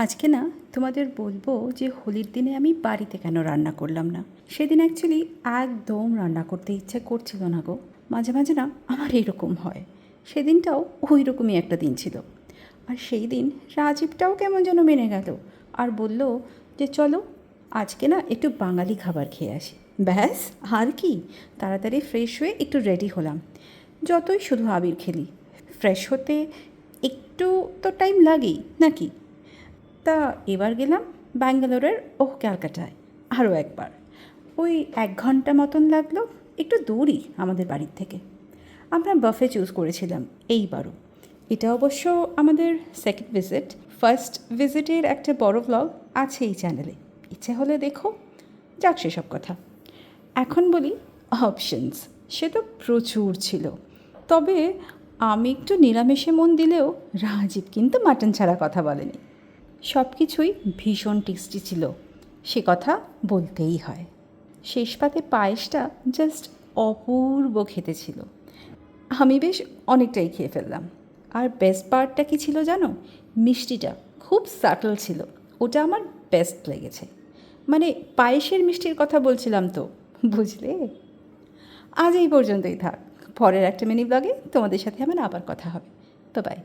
আজকে না তোমাদের বলবো যে হোলির দিনে আমি বাড়িতে কেন রান্না করলাম না। সেদিন অ্যাকচুয়ালি একদম রান্না করতে ইচ্ছে করছিল না গো। মাঝে মাঝে না আমার এরকম হয়। সেদিনটাও ওই রকমই একটা দিন ছিল। আর সেই দিন রাজীবটাও কেমন যেন মেনে গেল আর বলল যে চলো আজকে না একটু বাঙালি খাবার খেয়ে আসি। ব্যাস, আর কি। তাড়াতাড়ি ফ্রেশ হয়ে একটু রেডি হলাম। যতই শুধু আবির খেলি, ফ্রেশ হতে একটু তো টাইম লাগেই নাকি। তা এবার গেলাম ব্যাঙ্গালোরের ক্যালকাটায় আরও একবার। ওই 1 ঘন্টা মতন লাগলো, একটু দূরই আমাদের বাড়ির থেকে। আমরা বাফে চুজ করেছিলাম এইবারও। এটা অবশ্য আমাদের সেকেন্ড ভিজিট। ফার্স্ট ভিজিটের একটা বড় ব্লগ আছে এই চ্যানেলে, ইচ্ছে হলে দেখো। যাক সেসব কথা, এখন বলি অপশনস। সে তো প্রচুর ছিল, তবে আমি একটু নিরামিষে মন দিলেও রাজীব কিন্তু মাটন ছাড়া কথা বলেনি। সব কিছুই ভীষণ টেস্টি ছিল, সে কথা বলতেই হয়। শেষ পাতে পায়েসটা জাস্ট অপূর্ব খেতে ছিল। আমি বেশ অনেকটাই খেয়ে ফেললাম। আর বেস্ট পার্টটা কী ছিল জানো? মিষ্টিটা খুব সাটল ছিল, ওটা আমার বেস্ট লেগেছে। মানে পায়েসের মিষ্টির কথা বলছিলাম তো, বুঝলে। আজ এই পর্যন্তই থাক, পরের একটা মিনি ব্লগে তোমাদের সাথে আমার আবার কথা হবে। তো বাই।